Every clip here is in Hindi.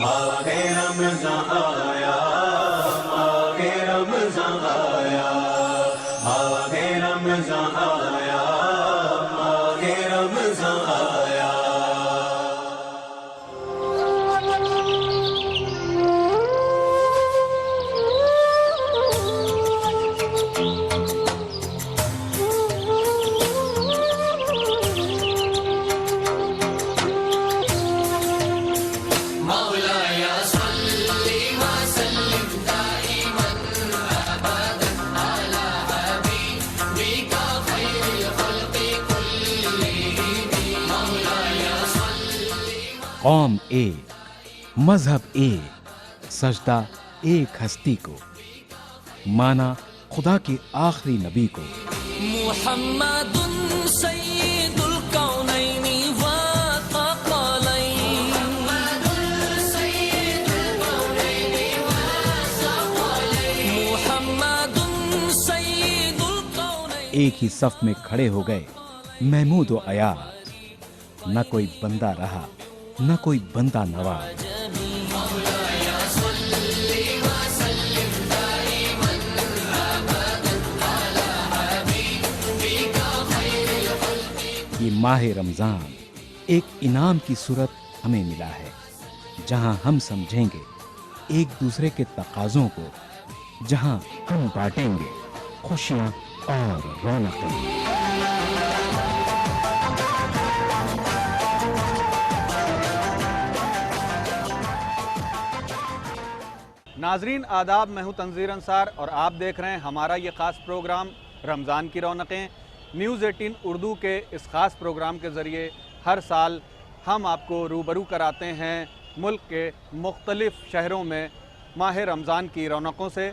माहे रमज़ान आया, माहे रमज़ान आया, माहे रमज़ान आया, माहे रमज़ान आया। कौम एक, मजहब एक, सजदा एक हस्ती को, माना खुदा के आखिरी नबी को। मुहम्मदुन सय्यिदुल कौनैनि व थक़लैन, मुहम्मदुन सय्यिदुल कौनैन। एक ही सफ में खड़े हो गए महमूद व अयाज, न कोई बंदा रहा न कोई बंदा नवाज। ये माह रमजान एक इनाम की सूरत हमें मिला है, जहां हम समझेंगे एक दूसरे के तकाज़ों को, जहां हम बांटेंगे खुशियां और रौनकें। नाजरीन आदाब, मैं हूं तंजीर अंसार और आप देख रहे हैं हमारा ये ख़ास प्रोग्राम रमज़ान की रौनकें। न्यूज़ 18 उर्दू के इस ख़ास प्रोग्राम के ज़रिए हर साल हम आपको रूबरू कराते हैं मुल्क के मुख्तलिफ़ शहरों में माह रमज़ान की रौनकों से।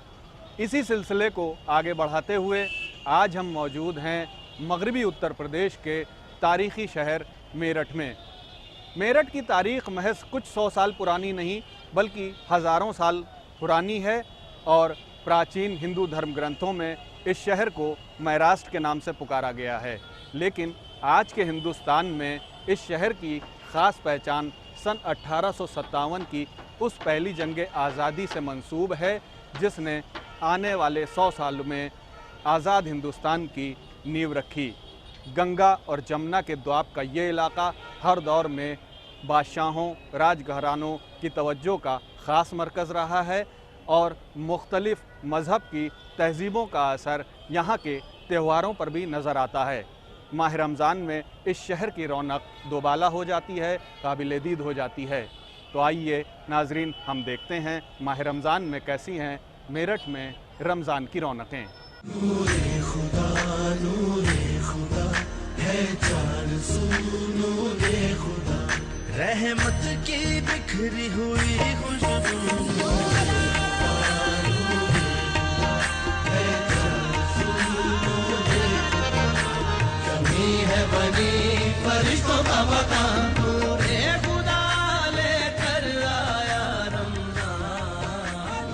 इसी सिलसिले को आगे बढ़ाते हुए आज हम मौजूद हैं मगरबी उत्तर प्रदेश के तारीख़ी शहर मेरठ में। मेरठ की तारीख़ महज कुछ 100 साल पुरानी नहीं बल्कि हज़ारों साल पुरानी है और प्राचीन हिंदू धर्म ग्रंथों में इस शहर को महाराष्ट्र के नाम से पुकारा गया है। लेकिन आज के हिंदुस्तान में इस शहर की ख़ास पहचान सन 1857 की उस पहली जंग आज़ादी से मंसूब है, जिसने आने वाले 100 साल में आज़ाद हिंदुस्तान की नींव रखी। गंगा और जमुना के द्वाब का ये इलाका हर दौर में बादशाहों, राजघरानों की तवज्जो का ख़ास मरकज़ रहा है और मुख्तलिफ़ मज़हब की तहज़ीबों का असर यहाँ के त्योहारों पर भी नज़र आता है। माह रमज़ान में इस शहर की रौनक दोबाला हो जाती है, काबिल दीद हो जाती है। तो आइए नाजरीन, हम देखते हैं माह रमज़ान में कैसी हैं मेरठ में रमज़ान की रौनकें। नूरे खुदा है चार सू, नूरे खुदा रहमत की बिखरी हुई खुशबू। कमी है बनी फरिश्तों का मकान, नूरे खुदा लेकर आया रमजान।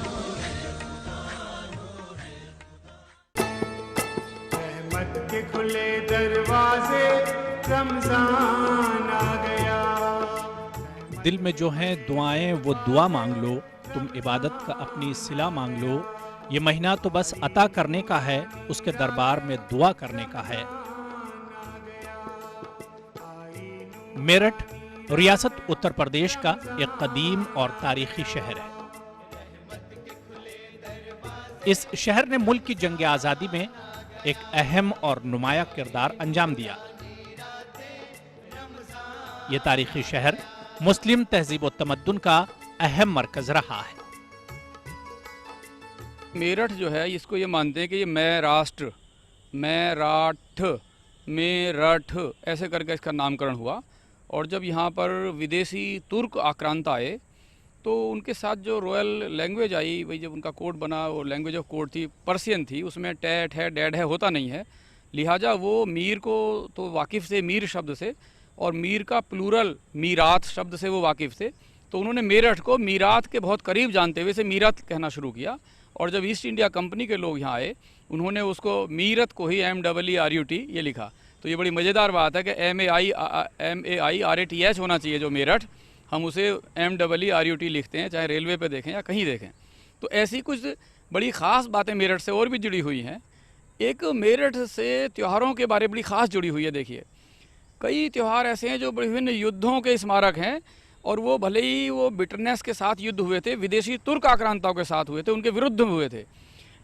रहमत के खुले दरवाजे, रमजान आ गया। दिल में जो हैं दुआएं वो दुआ मांग लो, तुम इबादत का अपनी सिला मांग लो। ये महीना तो बस अता करने का है, उसके दरबार में दुआ करने का है। मेरठ रियासत उत्तर प्रदेश का एक कदीम और तारीखी शहर है। इस शहर ने मुल्क की जंग आज़ादी में एक अहम और नुमाया किरदार अंजाम दिया। ये तारीखी शहर मुस्लिम तहजीब व तमद्दुन का अहम मरकज रहा है। मेरठ जो है इसको ये मानते हैं कि ये मैराष्ट्र, मैराठ, मेरठ ऐसे करके इसका नामकरण हुआ। और जब यहाँ पर विदेशी तुर्क आक्रांत आए तो उनके साथ जो रॉयल लैंग्वेज आई, वही जब उनका कोड बना, वो लैंग्वेज ऑफ कोड थी, पर्शियन थी, उसमें टैट है डैड है होता नहीं है। लिहाजा वो मीर को तो वाकिफ़ थे मीर शब्द से, और मीर का प्लूरल मीरात शब्द से वो वाकिफ़ थे। तो उन्होंने मेरठ को मीरात के बहुत करीब जानते हुए से मीरत कहना शुरू किया। और जब ईस्ट इंडिया कंपनी के लोग यहाँ आए, उन्होंने उसको मीरत को ही MRUT ये लिखा। तो ये बड़ी मज़ेदार बात है कि MAIRATH होना चाहिए जो मेरठ, हम उसे MEERUT लिखते हैं, चाहे रेलवे पे देखें या कहीं देखें। तो ऐसी कुछ बड़ी ख़ास बातें मेरठ से और भी जुड़ी हुई हैं। एक मेरठ से त्योहारों के बारे बड़ी ख़ास जुड़ी हुई है। देखिए, कई त्यौहार ऐसे हैं जो विभिन्न युद्धों के स्मारक हैं, और वो भले ही वो बिटरनेस के साथ युद्ध हुए थे, विदेशी तुर्क आक्रांताओं के साथ हुए थे, उनके विरुद्ध हुए थे,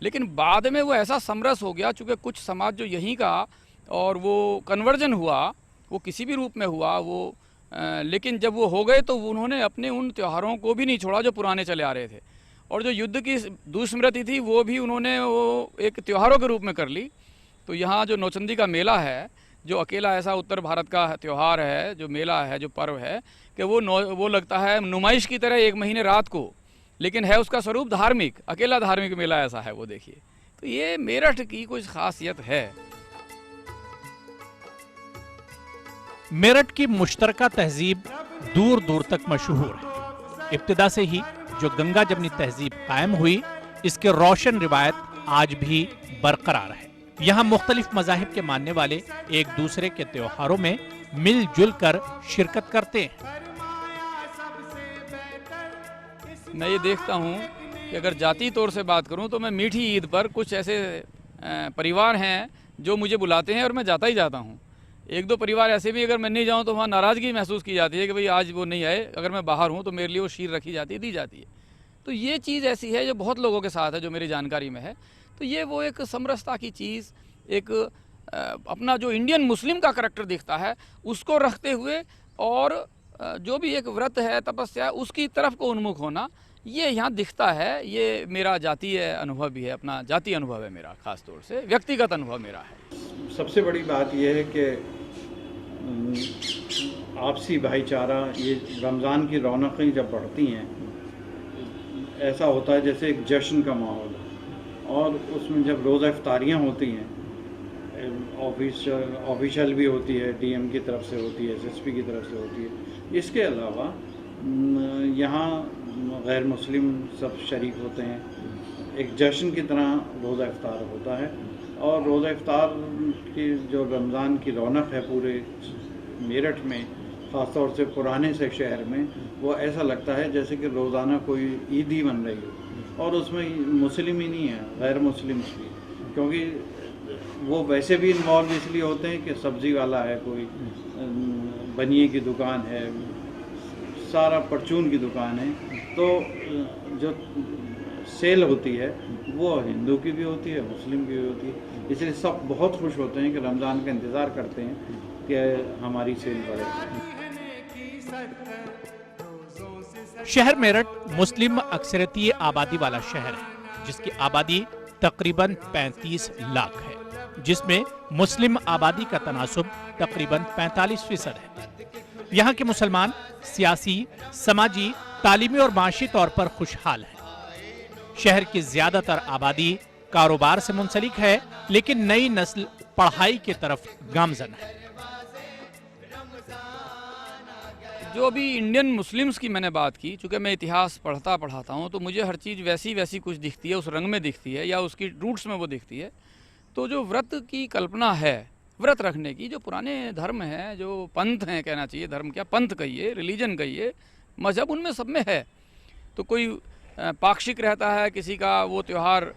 लेकिन बाद में वो ऐसा समरस हो गया, चूँकि कुछ समाज जो यहीं का, और वो कन्वर्जन हुआ, वो किसी भी रूप में हुआ वो, लेकिन जब वो हो गए तो उन्होंने अपने उन त्योहारों को भी नहीं छोड़ा जो पुराने चले आ रहे थे, और जो युद्ध की दुस्मृति थी वो भी उन्होंने वो एक त्योहारों के रूप में कर ली। तो यहाँ जो नौचंदी का मेला है, जो अकेला ऐसा उत्तर भारत का त्यौहार है, जो मेला है, जो पर्व है, कि वो लगता है नुमाइश की तरह 1 महीने रात को, लेकिन है उसका स्वरूप धार्मिक, अकेला धार्मिक मेला ऐसा है वो। देखिए, तो ये मेरठ की कुछ खासियत है। मेरठ की मुश्तरका तहजीब दूर दूर तक मशहूर है। इब्तिदा से ही जो गंगा जमनी तहजीब कायम हुई, इसके रोशन रिवायत आज भी बरकरार है। यहाँ मुख्तलिफ मज़ाहिब के मानने वाले एक दूसरे के त्योहारों में मिलजुल कर शिरकत करते हैं। मैं ये देखता हूँ कि अगर जाती तौर से बात करूँ तो मैं मीठी ईद पर कुछ ऐसे परिवार हैं जो मुझे बुलाते हैं और मैं जाता ही जाता हूँ। 1-2 परिवार ऐसे भी, अगर मैं नहीं जाऊँ तो वहाँ नाराज़गी महसूस की जाती है कि भाई आज वो नहीं आए, अगर मैं बाहर हूँ तो मेरे लिए वो शीर रखी जाती है, दी जाती है। तो ये चीज़ ऐसी है जो बहुत लोगों के साथ है, जो मेरी जानकारी में है। तो ये वो एक समरसता की चीज़, एक अपना जो इंडियन मुस्लिम का करैक्टर दिखता है उसको रखते हुए, और जो भी एक व्रत है, तपस्या है, उसकी तरफ को उन्मुख होना, ये यहाँ दिखता है। ये मेरा जातीय अनुभव भी है, अपना जातीय अनुभव है मेरा, ख़ास तौर से व्यक्तिगत अनुभव मेरा है। सबसे बड़ी बात यह है कि आपसी भाईचारा, ये रमज़ान की रौनकें जब बढ़ती हैं, ऐसा होता है जैसे एक जश्न का माहौल है। और उसमें जब रोज़ा इफ्तारियाँ होती हैं, ऑफिशियल भी होती है, DM की तरफ से होती है, SSP की तरफ से होती है। इसके अलावा यहाँ गैर मुस्लिम सब शरीक होते हैं। एक जश्न की तरह रोज़ा इफ्तार होता है, और रोज़ा इफ्तार की जो रमज़ान की रौनक है पूरे मेरठ में, ख़ास तौर से पुराने से शहर में, वो ऐसा लगता है जैसे कि रोज़ाना कोई ईद ही बन रही हो। और उसमें मुस्लिम ही नहीं है, गैर मुस्लिम भी, क्योंकि वो वैसे भी इन्वॉल्व इसलिए होते हैं कि सब्ज़ी वाला है, कोई बनिए की दुकान है, सारा परचून की दुकान है, तो जो सेल होती है वो हिंदू की भी होती है, मुस्लिम की भी होती है। इसलिए सब बहुत खुश होते हैं कि रमज़ान का इंतज़ार करते हैं कि हमारी सेल बढ़े। शहर मेरठ मुस्लिम अक्सरियती आबादी वाला शहर है, जिसकी आबादी तकरीबन 35 लाख है, जिसमें मुस्लिम आबादी का तनासुब तकरीबन 45% है। यहाँ के मुसलमान सियासी, समाजी, तालीमी और माशी तौर पर खुशहाल हैं। शहर की ज्यादातर आबादी कारोबार से मुंसलिक है, लेकिन नई नस्ल पढ़ाई की तरफ गामजन है। जो अभी इंडियन मुस्लिम्स की मैंने बात की, चूँकि मैं इतिहास पढ़ाता हूँ, तो मुझे हर चीज़ वैसी कुछ दिखती है, उस रंग में दिखती है, या उसकी रूट्स में वो दिखती है। तो जो व्रत की कल्पना है, व्रत रखने की, जो पुराने धर्म हैं, जो पंथ हैं, कहना चाहिए धर्म क्या, पंथ कहिए, रिलीजन कहिए, मज़हब, उनमें सब में है। तो कोई पाक्षिक रहता है, किसी का वो त्यौहार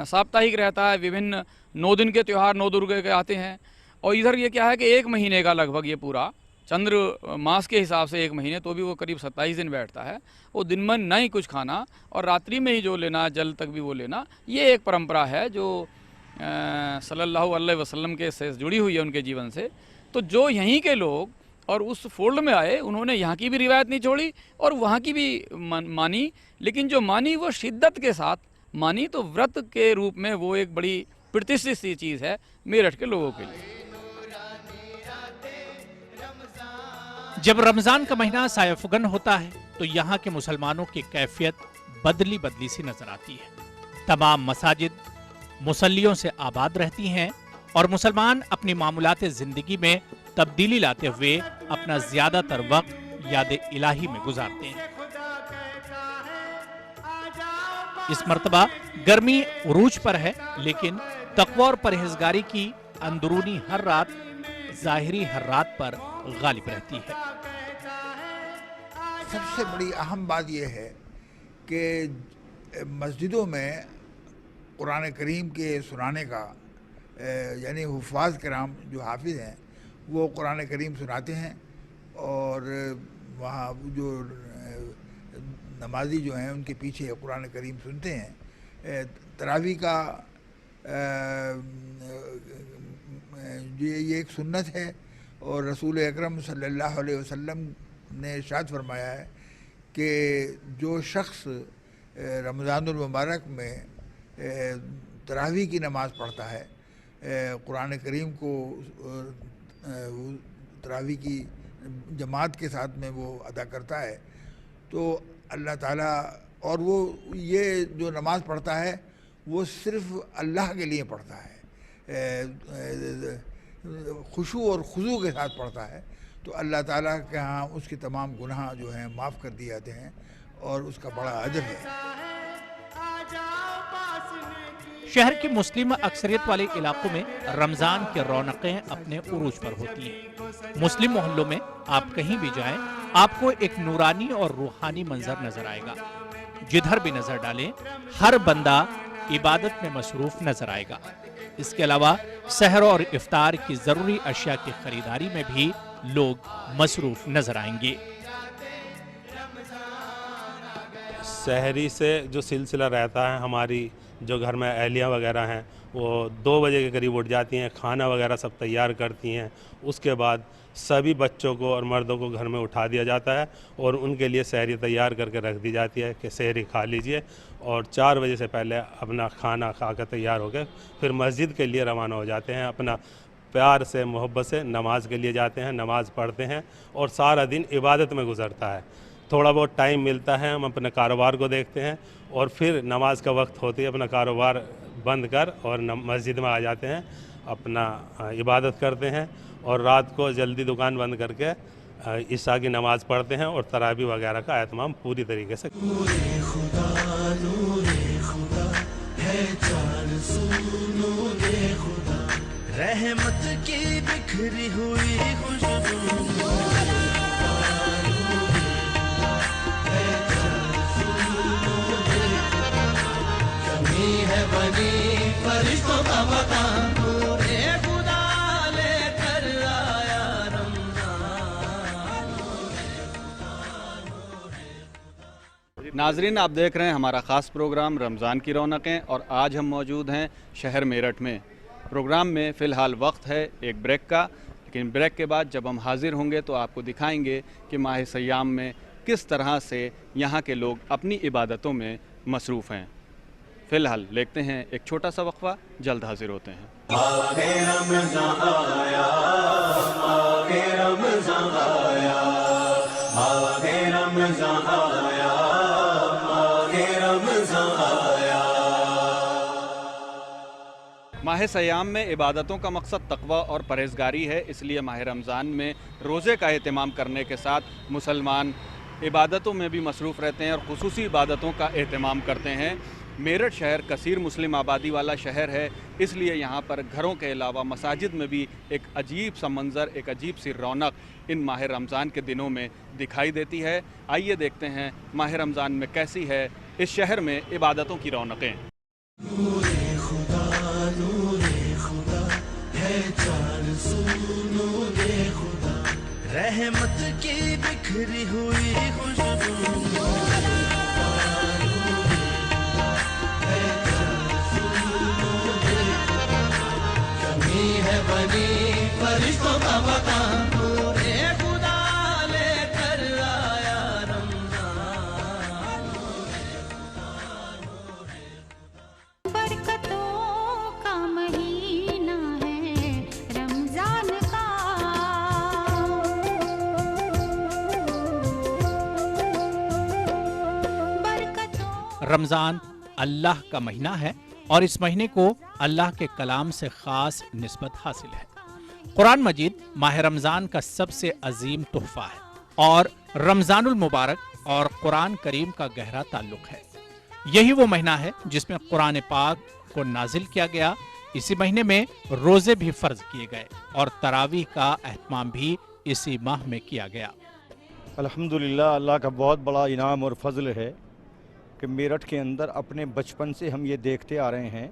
साप्ताहिक रहता है, विभिन्न 9 दिन के त्यौहार 9 दुर्गे के आते हैं। और इधर ये क्या है कि 1 महीने का लगभग ये पूरा चंद्र मास के हिसाब से 1 महीने, तो भी वो करीब 27 दिन बैठता है। वो दिन में न ही कुछ खाना, और रात्रि में ही जो लेना, जल तक भी वो लेना, ये एक परंपरा है जो सल्लल्लाहु अलैहि वसल्लम के से जुड़ी हुई है, उनके जीवन से। तो जो यहीं के लोग और उस फोल्ड में आए, उन्होंने यहाँ की भी रिवायत नहीं छोड़ी और वहाँ की भी मानी, लेकिन जो मानी वो शिद्दत के साथ मानी। तो व्रत के रूप में वो एक बड़ी प्रतिष्ठित सी चीज़ है मेरठ के लोगों के लिए। जब रमजान का महीना सायफुगन होता है तो यहाँ के मुसलमानों की कैफियत बदली बदली सी नजर आती है। तमाम मसाजिद मुसल्लियों से आबाद रहती हैं और मुसलमान अपनी मामूलाते जिंदगी में तब्दीली लाते हुए अपना ज्यादातर वक्त याद इलाही में गुजारते हैं। इस मर्तबा गर्मी उरूज पर है, लेकिन तक़वा और परहेजगारी की अंदरूनी हर रात जाहिरी हर रात पर गालिब रहती है। सबसे बड़ी अहम बात यह है कि मस्जिदों में कुरान करीम के सुनाने का, यानी हुफ़ाज़ कराम जो हाफिज़ हैं वो कुरान करीम सुनाते हैं, और वहाँ जो नमाजी जो हैं उनके पीछे कुरान करीम सुनते हैं। तरावी का ये एक सुन्नत है, और रसूल अकरम सल्लल्लाहु अलैहि वसल्लम ने इरशाद फरमाया है कि जो शख्स रमज़ानुल मुबारक में तरावी की नमाज़ पढ़ता है, कुरान करीम को तरावी की जमात के साथ में वो अदा करता है, तो अल्लाह ताला, और वो ये जो नमाज़ पढ़ता है वो सिर्फ़ अल्लाह के लिए पढ़ता है, खुशू और खुजू के साथ पढ़ता है, तो अल्लाह ताला के यहाँ उसके तमाम गुनाह जो हैं माफ़ कर दिए जाते हैं, और उसका बड़ा अजर है। शहर के मुस्लिम अक्सरियत वाले इलाकों में रमजान की रौनकें अपने उरूज पर होती हैं। मुस्लिम मोहल्लों में आप कहीं भी जाएं, आपको एक नूरानी और रूहानी मंजर नजर आएगा। जिधर भी नजर डालें, हर बंदा इबादत में मसरूफ नजर आएगा। इसके अलावा सहर और इफ्तार की जरूरी अशिया की खरीदारी में भी लोग मसरूफ नजर आएंगे। सहरी से जो सिलसिला रहता है, हमारी जो घर में अहलियाँ वगैरह हैं वो 2 बजे के करीब उठ जाती हैं, खाना वगैरह सब तैयार करती हैं। उसके बाद सभी बच्चों को और मर्दों को घर में उठा दिया जाता है और उनके लिए सहरी तैयार करके रख दी जाती है कि सहरी खा लीजिए, और 4 बजे से पहले अपना खाना खा कर तैयार हो गए फिर मस्जिद के लिए रवाना हो जाते हैं। अपना प्यार से मोहब्बत से नमाज के लिए जाते हैं, नमाज पढ़ते हैं और सारा दिन इबादत में गुजरता है। थोड़ा बहुत टाइम मिलता है, हम अपने कारोबार को देखते हैं और फिर नमाज का वक्त होते ही अपना कारोबार बंद कर और मस्जिद में आ जाते हैं, अपना इबादत करते हैं और रात को जल्दी दुकान बंद करके ईशा की नमाज पढ़ते हैं और तरावी वगैरह का एहतमाम पूरी तरीके से। रहमत की बिखरी हुई खुशबू, कमी है बनी फरिश्तों का मकान, पूरे खुदा लेकर आया रमजान। नाजरीन, आप देख रहे हैं हमारा ख़ास प्रोग्राम रमज़ान की रौनकें, और आज हम मौजूद हैं शहर मेरठ में। प्रोग्राम में फ़िलहाल वक्त है एक ब्रेक का, लेकिन ब्रेक के बाद जब हम हाजिर होंगे तो आपको दिखाएंगे कि माह सयाम में किस तरह से यहाँ के लोग अपनी इबादतों में मसरूफ़ हैं। फ़िलहाल देखते हैं एक छोटा सा वक्फा, जल्द हाजिर होते हैं। आगे रमज़ान आया, आगे रमज़ान आया, आगे रमज़ान आया, आगे रमज़ान आया। माह सयाम में इबादतों का मकसद तक़वा और परहेज़गारी है, इसलिए माह रमज़ान में रोज़े का एहतमाम करने के साथ मुसलमान इबादतों में भी मसरूफ़ रहते हैं और ख़ुसूसी इबादतों का एहतमाम करते हैं। मेरठ शहर कसीर मुस्लिम आबादी वाला शहर है, इसलिए यहाँ पर घरों के अलावा मसाजिद में भी एक अजीब सा मंज़र, एक अजीब सी रौनक इन माह रमज़ान के दिनों में दिखाई देती है। आइए देखते हैं माह रमज़ान में कैसी है इस शहर में इबादतों की रौनकें। नूरे खुदा है चार सू, नूरे खुदा रहमत की बिखरी हुई खुशबू, है बनी फरिश्तों का मकान, पूरे खुदा लेकर आया रमजान। बरकतों का महीना है रमजान का, रमजान अल्लाह का महीना है और इस महीने को अल्लाह के कलाम से खास निस्बत हासिल है। कुरान मजीद माह रमजान का सबसे अजीम तोहफा है और रमजानुल मुबारक और कुरान करीम का गहरा ताल्लुक है। यही वो महीना है जिसमें कुरान पाक को नाजिल किया गया। इसी महीने में रोजे भी फर्ज किए गए और तरावीह का एहतमाम भी इसी माह में किया गया। अल्हम्दुलिल्लाह, अल्लाह का बहुत बड़ा इनाम और फ़ज़ल है कि मेरठ के अंदर अपने बचपन से हम ये देखते आ रहे हैं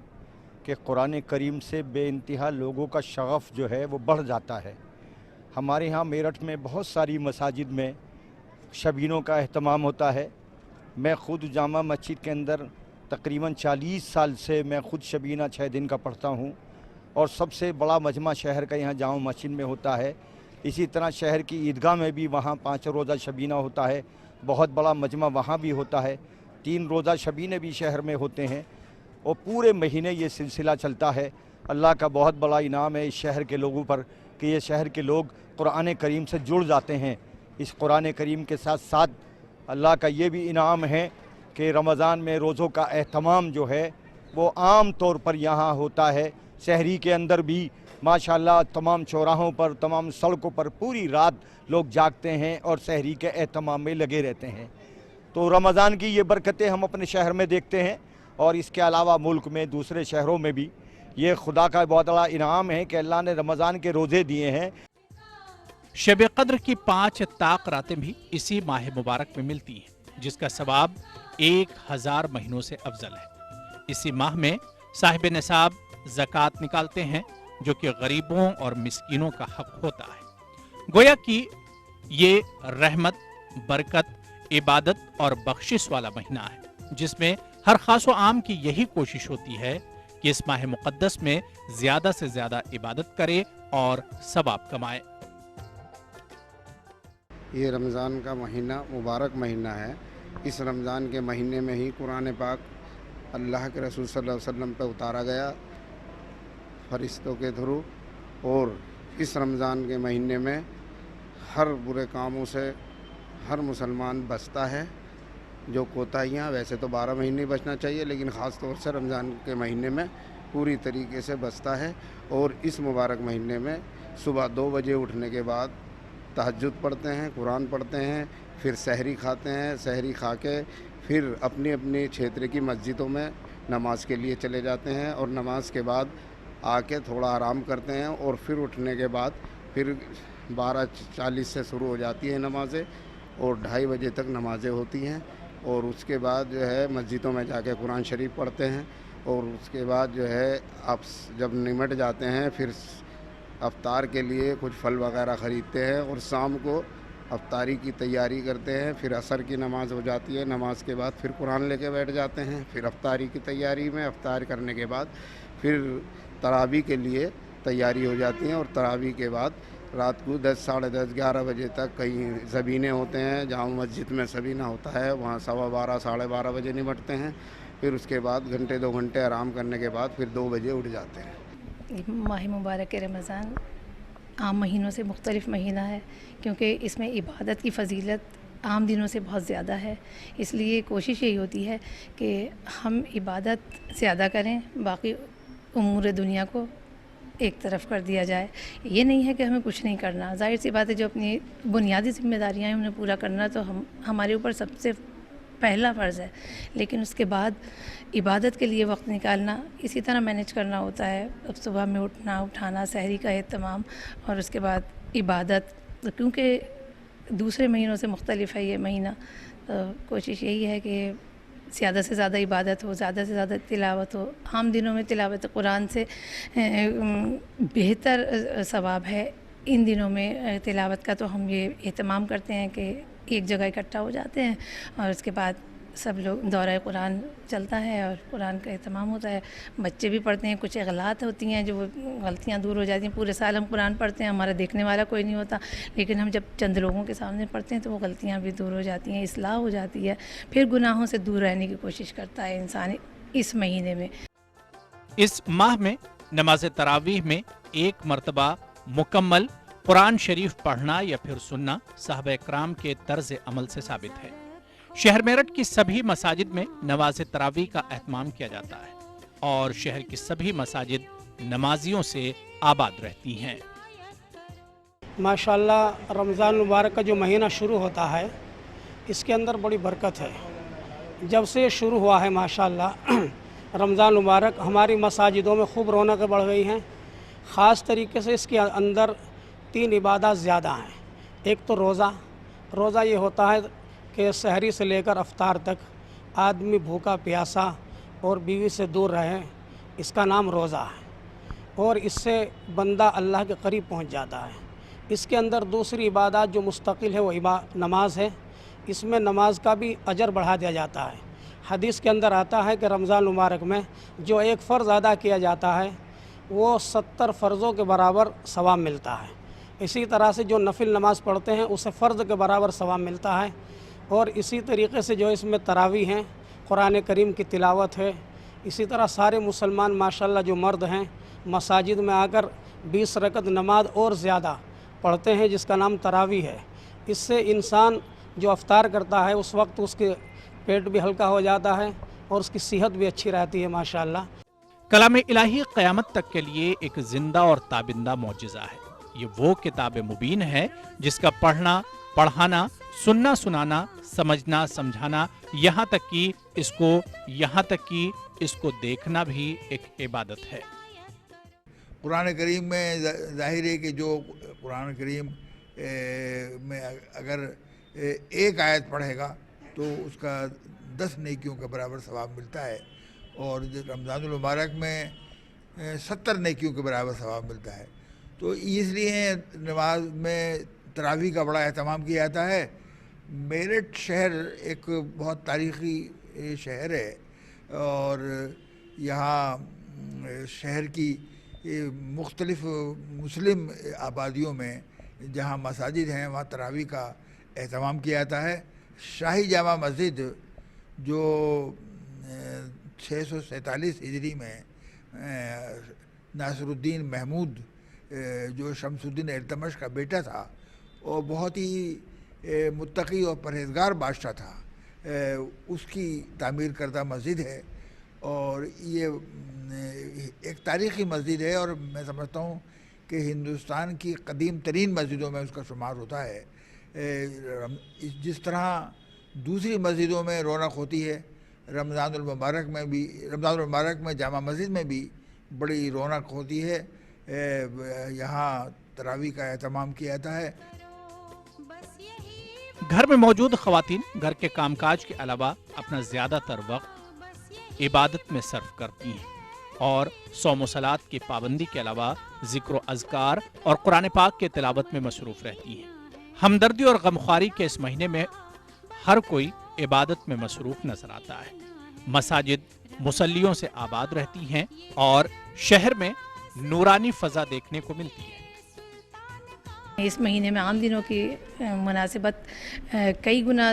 कि कुरान करीम से बेइंतहा लोगों का शगफ़ जो है वो बढ़ जाता है। हमारे यहाँ मेरठ में बहुत सारी मसाजिद में शबीनों का अहतमाम होता है। मैं ख़ुद जामा मस्जिद के अंदर तकरीबन 40 साल से मैं ख़ुद शबीना 6 दिन का पढ़ता हूँ और सबसे बड़ा मजमा शहर का यहाँ जामा मस्जिद में होता है। इसी तरह शहर की ईदगाह में भी वहाँ 5 रोज़ा शबीना होता है, बहुत बड़ा मजमा वहाँ भी होता है। 3 रोज़ा शबीने भी शहर में होते हैं और पूरे महीने ये सिलसिला चलता है। अल्लाह का बहुत बड़ा इनाम है इस शहर के लोगों पर कि ये शहर के लोग कुरान करीम से जुड़ जाते हैं। इस कुरान करीम के साथ साथ अल्लाह का ये भी इनाम है कि रमज़ान में रोज़ों का एहतमाम जो है वो आम तौर पर यहाँ होता है। शहरी के अंदर भी माशाल्लाह तमाम चौराहों पर, तमाम सड़कों पर पूरी रात लोग जागते हैं और सहरी के एहतमाम में लगे रहते हैं। तो रमज़ान की ये बरकतें हम अपने शहर में देखते हैं और इसके अलावा मुल्क में दूसरे शहरों में भी ये खुदा का बहुत बड़ा इनाम है कि अल्लाह ने रमज़ान के रोज़े दिए हैं। शब कद्र की 5 ताक रातें भी इसी माह मुबारक में मिलती हैं, जिसका सवाब 1000 महीनों से अफजल है। इसी माह में साहिब निसाब ज़कात निकालते हैं, जो कि गरीबों और मिस्कीनों का हक होता है। गोया कि ये रहमत, बरकत, इबादत और बख्शिश वाला महीना है, जिसमें हर खास व आम की यही कोशिश होती है कि इस माह मुक़द्दस में ज्यादा से ज्यादा इबादत करे और सवाब कमाए। ये रमज़ान का महीना मुबारक महीना है। इस रमज़ान के महीने में ही कुरान पाक अल्लाह के रसूल सल्लल्लाहु अलैहि वसल्लम पे उतारा गया फरिश्तों के थ्रू, और इस रमज़ान के महीने में हर बुरे कामों से हर मुसलमान बचता है। जो कोताहियाँ, वैसे तो 12 महीने बचना चाहिए, लेकिन ख़ास तौर से रमज़ान के महीने में पूरी तरीके से बचता है। और इस मुबारक महीने में सुबह 2 बजे उठने के बाद तहज्जुद पढ़ते हैं, कुरान पढ़ते हैं, फिर सहरी खाते हैं। सहरी खा के फिर अपनी अपनी क्षेत्र की मस्जिदों में नमाज के लिए चले जाते हैं और नमाज के बाद आके थोड़ा आराम करते हैं और फिर उठने के बाद फिर 12:40 से शुरू हो जाती है नमाज़ें और 2:30 बजे तक नमाज़ें होती हैं। और उसके बाद जो है मस्जिदों में जाके कुरान शरीफ पढ़ते हैं और उसके बाद जो है आप जब निमट जाते हैं फिर अफ्तार के लिए कुछ फल वगैरह ख़रीदते हैं और शाम को अफ्तारी की तैयारी करते हैं। फिर असर की नमाज़ हो जाती है, नमाज के बाद फिर कुरान लेके बैठ जाते हैं। फिर अफ्तारी की तैयारी में अफ्तार करने के बाद फिर तरावी के लिए तैयारी हो जाती है और तरावी के बाद रात को 10, साढ़े 10, 11 बजे तक कहीं ज़बीने होते हैं, जहाँ मस्जिद में सबीना होता है वहाँ 12:15, साढ़े 12 बजे निपटते हैं। फिर उसके बाद घंटे 2 घंटे आराम करने के बाद फिर 2 बजे उठ जाते हैं। माह मुबारक रमज़ान आम महीनों से मुख्तलिफ़ महीना है, क्योंकि इसमें इबादत की फ़जीलत आम दिनों से बहुत ज़्यादा है। इसलिए कोशिश यही होती है कि हम इबादत ज़्यादा करें, बाकी उमूर दुनिया को एक तरफ कर दिया जाए। ये नहीं है कि हमें कुछ नहीं करना, जाहिर सी बात है जो अपनी बुनियादी ज़िम्मेदारियाँ हैं उन्हें पूरा करना तो हमारे ऊपर सबसे पहला फ़र्ज़ है, लेकिन उसके बाद इबादत के लिए वक्त निकालना इसी तरह मैनेज करना होता है। अब सुबह में उठाना, सहरी का एहतमाम और उसके बाद इबादत, तो क्योंकि दूसरे महीनों से मुख्तलिफ़ है ये महीना, तो कोशिश यही है कि ज़्यादा से ज़्यादा इबादत हो, ज़्यादा से ज़्यादा तिलावत हो। आम दिनों में तिलावत कुरान से बेहतर सवाब है। इन दिनों में तिलावत का तो हम ये एहतमाम करते हैं कि एक जगह इकट्ठा हो जाते हैं और उसके बाद सब लोग दौरा कुरान चलता है और कुरान का एहतमाम होता है। बच्चे भी पढ़ते हैं, कुछ गलत होती हैं जो गलतियाँ दूर हो जाती हैं। पूरे साल हम कुरान पढ़ते हैं, हमारा देखने वाला कोई नहीं होता, लेकिन हम जब चंद लोगों के सामने पढ़ते हैं तो वो गलतियाँ भी दूर हो जाती हैं, इस्लाह हो जाती है। फिर गुनाहों से दूर रहने की कोशिश करता है इंसान इस महीने में। इस माह में नमाज तरावीह में एक मरतबा मुकम्मल कुरान शरीफ पढ़ना या फिर सुनना साहबा इकराम के तर्ज अमल से साबित है। शहर मेरठ की सभी मसाजिद में नमाज तरावीह का एहतमाम किया जाता है और शहर की सभी मसाजिद नमाजियों से आबाद रहती हैं। माशाल्लाह रमज़ान मुबारक का जो महीना शुरू होता है इसके अंदर बड़ी बरकत है। जब से शुरू हुआ है माशाल्लाह रमज़ान मुबारक हमारी मसाजिदों में खूब रौनक बढ़ गई हैं। ख़ास तरीके से इसके अंदर 3 इबादत ज़्यादा हैं। एक तो रोज़ा, रोज़ा ये होता है कि सहरी से लेकर अफ्तार तक आदमी भूखा प्यासा और बीवी से दूर रहे, इसका नाम रोज़ा है और इससे बंदा अल्लाह के करीब पहुंच जाता है। इसके अंदर दूसरी इबादत जो मुस्तकिल है वो नमाज है। इसमें नमाज का भी अजर बढ़ा दिया जाता है। हदीस के अंदर आता है कि रमज़ान मुबारक में जो एक फ़र्ज़ अदा किया जाता है वो 70 फ़र्ज़ों के बराबर सवाब मिलता है। इसी तरह से जो नफिल नमाज पढ़ते हैं उसे फ़र्ज़ के बराबर सवाब मिलता है। और इसी तरीके से जो इसमें तरावी हैं, कुरान करीम की तिलावत है। इसी तरह सारे मुसलमान माशाल्लाह जो मर्द हैं मसाजिद में आकर 20 रकत नमाज और ज़्यादा पढ़ते हैं जिसका नाम तरावी है। इससे इंसान जो अफ्तार करता है उस वक्त उसके पेट भी हल्का हो जाता है और उसकी सेहत भी अच्छी रहती है माशाल्लाह। कलाम इलाही क़यामत तक के लिए एक जिंदा और ताबिंदा मौजिज़ा है। ये वो किताब मुबीन है जिसका पढ़ना, पढ़ाना, सुनना, सुनाना, समझना, समझाना, यहाँ तक कि इसको देखना भी एक इबादत है। कुरान करीम में ज़ाहिर है कि जो कुरान करीम में अगर एक आयत पढ़ेगा तो उसका 10 नेकियों के बराबर सवाब मिलता है और रमज़ानुल मुबारक में 70 नेकियों के बराबर सवाब मिलता है। तो इसलिए नमाज में तरावी का बड़ा एहतमाम किया जाता है। मेरठ शहर एक बहुत तारीख़ी शहर है और यहाँ शहर की मुख्तलिफ मुस्लिम आबादियों में जहाँ मसाजिद हैं वहाँ तरावी का एहतमाम किया जाता है। शाही जामा मस्जिद जो 647 हिजरी में नासरुद्दीन महमूद जो शमसुद्दीन इल्तमश का बेटा था और बहुत ही मुत्तकी और परहेजगार बादशाह था, उसकी तामीर करदा मस्जिद है और ये एक तारीख़ी मस्जिद है और मैं समझता हूँ कि हिंदुस्तान की कदीम तरीन मस्जिदों में उसका शुमार होता है। जिस तरह दूसरी मस्जिदों में रौनक होती है, रमज़ानुल मुबारक में जामा मस्जिद में भी बड़ी रौनक होती है। यहाँ तरावी का एहतमाम किया जाता है। घर में मौजूद ख़वातीन घर के कामकाज के अलावा अपना ज़्यादातर वक्त इबादत में सर्फ करती हैं और सौम सलात की पाबंदी के अलावा जिक्र अज़कार और कुरान पाक के तिलावत में मसरूफ़ रहती हैं। हमदर्दी और गमख्वारी के इस महीने में हर कोई इबादत में मसरूफ़ नजर आता है। मसाजिद मुसल्लियों से आबाद रहती हैं और शहर में नूरानी फ़ज़ा देखने को मिलती है। इस महीने में आम दिनों की मुनासिबत कई गुना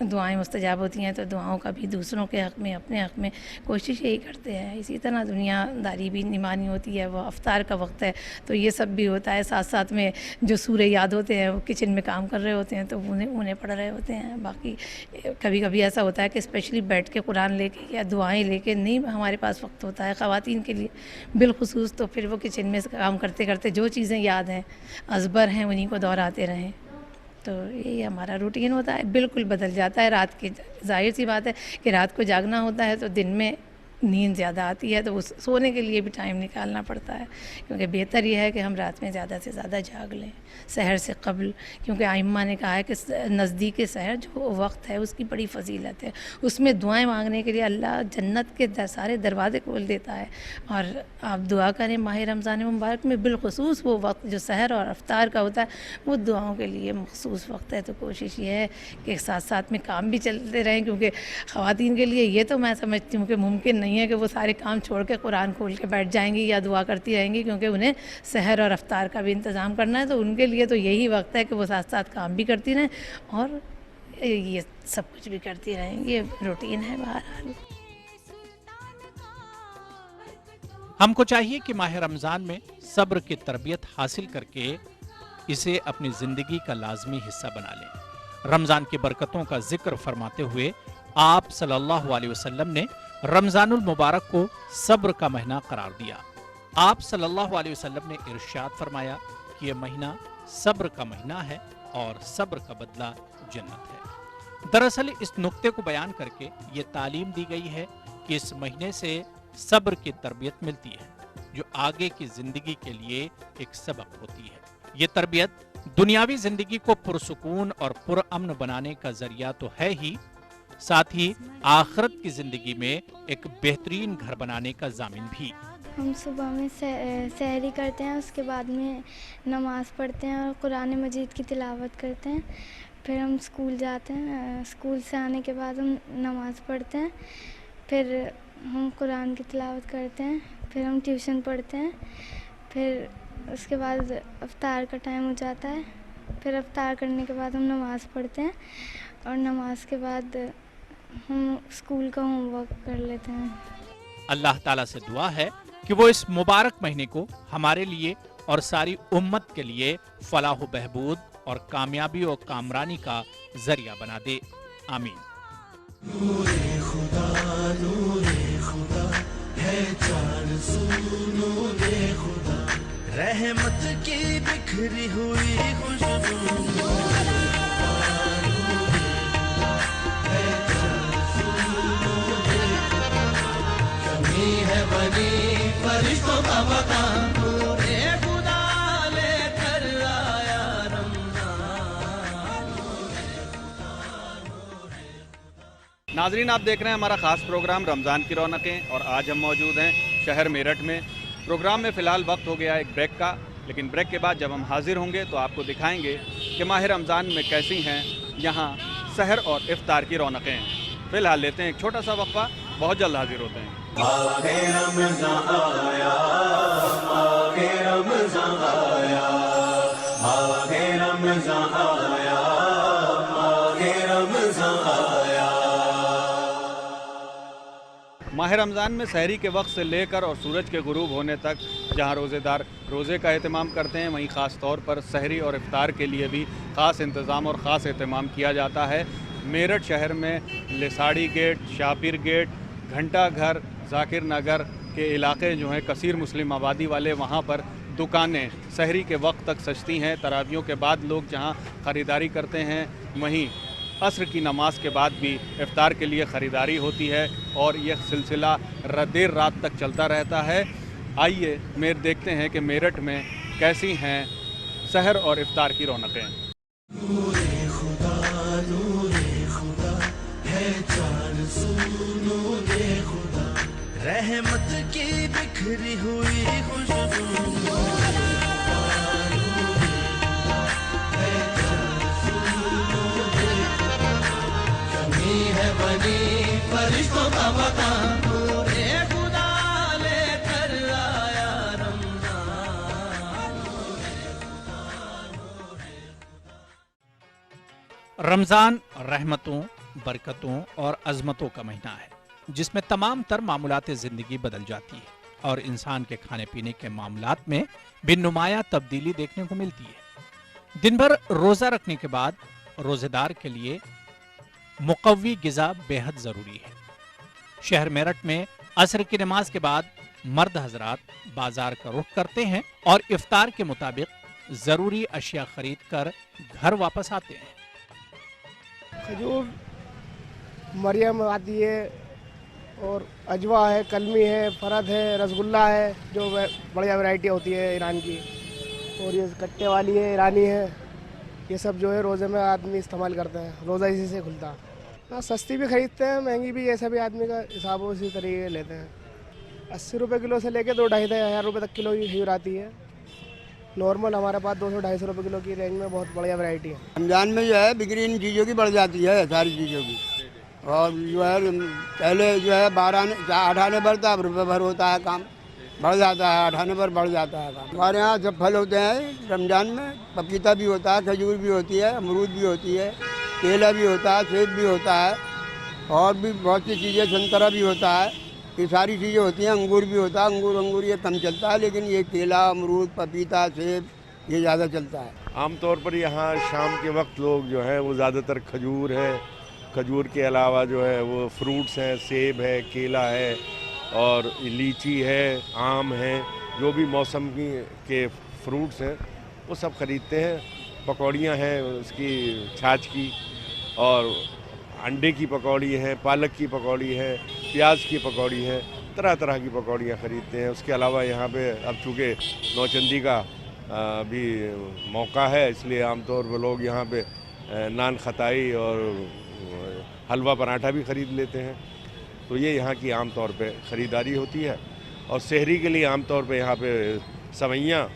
दुआएं मुस्तजाब होती हैं, तो दुआओं का भी दूसरों के हक़ में, अपने हक़ में कोशिश यही करते हैं। इसी तरह दुनियादारी भी निमानी होती है, वो अफ्तार का वक्त है तो ये सब भी होता है। साथ साथ में जो सूरह याद होते हैं वो किचन में काम कर रहे होते हैं तो उन्हें पढ़ रहे होते हैं। बाकी कभी कभी ऐसा होता है कि स्पेशली बैठ के कुरान लेके या दुआएँ लेके नहीं हमारे पास वक्त होता है ख़वातीन के लिए बिलखुसूस, तो फिर वो किचन में काम करते करते जो चीज़ें याद हैं, अज़बर हैं, उन्हीं को दोहराते रहें। तो यही हमारा रूटीन होता है, बिल्कुल बदल जाता है। रात की जाहिर सी बात है कि रात को जागना होता है तो दिन में नींद ज़्यादा आती है तो उस सोने के लिए भी टाइम निकालना पड़ता है, क्योंकि बेहतर यह है कि हम रात में ज़्यादा से ज़्यादा जाग लें सहर से कबल, क्योंकि आइम्मा ने कहा है कि नज़दीक सहर जो वक्त है उसकी बड़ी फजीलत है। उसमें दुआएं मांगने के लिए अल्लाह जन्नत के सारे दरवाजे खोल देता है। और आप दुआ करें माह रमज़ान मुबारक में बिलखुसूस वो वक्त जो सहर और अफ्तार का होता है वो दुआओं के लिए मखसूस वक्त है। तो कोशिश ये है कि साथ साथ में काम भी चलते रहें, क्योंकि ख़वातीन के लिए ये तो मैं समझती हूँ कि मुमकिन नहीं है कि वो सारे काम छोड़ के कुरान खोल के बैठ जाएंगी या दुआ करती रहेंगी, क्योंकि उन्हें सहर और अफ्तार का भी इंतज़ाम करना है। तो उनके लिए तो यही वक्त है कि वो साथ साथ काम भी करती रहें और ये सब कुछ भी करती रहें। ये रूटीन है बहरहाल। हमको चाहिए कि माह रमज़ान में सब्र की तरबियत हासिल करके इसे अपनी ज़िंदगी का लाजमी हिस्सा बना लें। रमज़ान की बरकतों का जिक्र फरमाते हुए आप सल्लल्लाहु अलैहि वसल्लम ने रमज़ानुल मुबारक को सब्र का महीना करार दिया। आप सल्लल्लाहु अलैहि वसल्लम ने इरशाद फरमाया कि यह महीना सब्र का महीना है और सब्र का बदला जन्नत है। दरअसल इस नुक्ते को बयान करके ये तालीम दी गई है कि इस महीने से सब्र की तरबियत मिलती है, जो आगे की जिंदगी के लिए एक सबक होती है। ये तरबियत दुनियावी जिंदगी को पुरसुकून और पुरअमन बनाने का जरिया तो है ही, साथ ही आखिरत की जिंदगी में एक बेहतरीन घर बनाने का जामिन भी। हम सुबह में सहरी करते हैं, उसके बाद में नमाज़ पढ़ते हैं और कुरान मजीद की तिलावत करते हैं। फिर हम स्कूल जाते हैं, स्कूल से आने के बाद हम नमाज़ पढ़ते हैं, फिर हम कुरान की तिलावत करते हैं, फिर हम ट्यूशन पढ़ते हैं, फिर उसके बाद अफ्तार का टाइम हो जाता है। फिर अफ्तार करने के बाद हम नमाज़ पढ़ते हैं और नमाज के बाद हम स्कूल का होमवर्क कर लेते हैं। अल्लाह ताला से दुआ है कि वो इस मुबारक महीने को हमारे लिए और सारी उम्मत के लिए फलाह बहबूद और कामयाबी और कामरानी का जरिया बना दे। आमीन। नूरे खुदा है चार सू नूरे खुदा, रहमत की बिखरी हुई खुशबू। कमी है बनी फरिश्तों का मकान, नूरे खुदा लेकर आया रमजान। नाजरीन, आप देख रहे हैं हमारा ख़ास प्रोग्राम रमज़ान की रौनकें और आज हम मौजूद हैं शहर मेरठ में। प्रोग्राम में फ़िलहाल वक्त हो गया एक ब्रेक का, लेकिन ब्रेक के बाद जब हम हाजिर होंगे तो आपको दिखाएंगे कि माह रमज़ान में कैसी हैं यहाँ सहर और इफ्तार की रौनकें। फ़िलहाल लेते हैं एक छोटा सा वक्फा, बहुत जल्द हाजिर होते हैं। माहे रमज़ान आया, माहे रमज़ान आया, माहे रमज़ान आया, माहे रमज़ान आया। माह रमज़ान में सहरी के वक्त से लेकर और सूरज के गुरूब होने तक जहां रोज़ेदार रोज़े का एहतमाम करते हैं, वहीं ख़ास तौर पर सहरी और इफ्तार के लिए भी ख़ास इंतज़ाम और ख़ास एहतमाम किया जाता है। मेरठ शहर में लेसाड़ी गेट, शापिर गेट, घंटा घर, जाकिर नगर के इलाके जो हैं कसीर मुस्लिम आबादी वाले, वहाँ पर दुकानें सहरी के वक्त तक सजती हैं। तरावियों के बाद लोग जहाँ ख़रीदारी करते हैं, वहीं असर की नमाज के बाद भी इफ्तार के लिए ख़रीदारी होती है और यह सिलसिला देर रात तक चलता रहता है। आइए देखते हैं कि मेरठ में कैसी हैं सहर और इफ्तार की रौनकें। नूरे खुदा है चार सू नूरे खुदा, रहमत की बिखरी हुई खुशबू। बनी फरिश्तों का मकान, नूरे खुदा लेकर आया रमजान। रमज़ान रहमतों, बरकतों और अज़मतों का महीना है, जिसमें तमाम तर मामूलात ज़िंदगी बदल जाती है और इंसान के खाने पीने के मामलात में भी नुमाया तब्दीली देखने को मिलती है। दिन भर रोज़ा रखने के बाद रोज़ेदार के लिए मुक़व्वी ग़िज़ा बेहद ज़रूरी है। शहर मेरठ में असर की नमाज के बाद मर्द हजरात बाजार का रुख करते हैं और इफ्तार के मुताबिक ज़रूरी अशिया खरीद कर घर वापस आते हैं। खजूर, मरियम आती है और अजवा है, कलमी है, फरद है, रसगुल्ला है, जो बढ़िया वैरायटी होती है ईरान की, और ये कट्टे वाली है, ईरानी है। ये सब जो है रोज़े में आदमी इस्तेमाल करता है, रोज़ा इसी से खुलता है। हाँ, सस्ती भी खरीदते हैं, महंगी भी, ऐसा भी आदमी का हिसाब उसी तरीके लेते हैं। 80 रुपये किलो से लेके 2-2.5 रुपये तक किलो की खजूर आती है। नॉर्मल हमारे पास 200-250 रुपये किलो की रेंज में बहुत बढ़िया वैरायटी है। रमजान में जो है बिक्री इन चीज़ों की बढ़ जाती है, सारी चीज़ों की। और जो है पहले जो है 12-18 भर था, अब रुपये भर होता है, काम बढ़ जाता है, 18 भर बढ़ जाता है काम। हमारे यहाँ जब फल होते हैं रमजान में, पपीता भी होता है, खजूर भी होती है, अमरूद भी होती है, केला भी होता है, सेब भी होता है, और भी बहुत सी चीज़ें, संतरा भी होता है, ये सारी चीज़ें होती हैं। अंगूर भी होता है, अंगूर ये कम चलता है, लेकिन ये केला, अमरूद, पपीता, सेब ये ज़्यादा चलता है। आमतौर पर यहाँ शाम के वक्त लोग जो है वो ज़्यादातर खजूर है, खजूर के अलावा जो है वो फ्रूट्स हैं, सेब है, केला है और लीची है, आम है, जो भी मौसम के फ्रूट्स हैं वो सब ख़रीदते हैं। पकौड़ियाँ हैं उसकी छाछ की, और अंडे की पकौड़ी है, पालक की पकौड़ी है, प्याज की पकौड़ी है, तरह तरह की पकौड़ियाँ ख़रीदते हैं। उसके अलावा यहाँ पे अब चूँकि नौचंदी का अभी मौका है, इसलिए आमतौर पर लोग यहाँ पे नान खताई और हलवा पराठा भी ख़रीद लेते हैं। तो ये यहाँ की आम तौर पे ख़रीदारी होती है। और सहरी के लिए आम तौर पे यहाँ पे सवैयाँ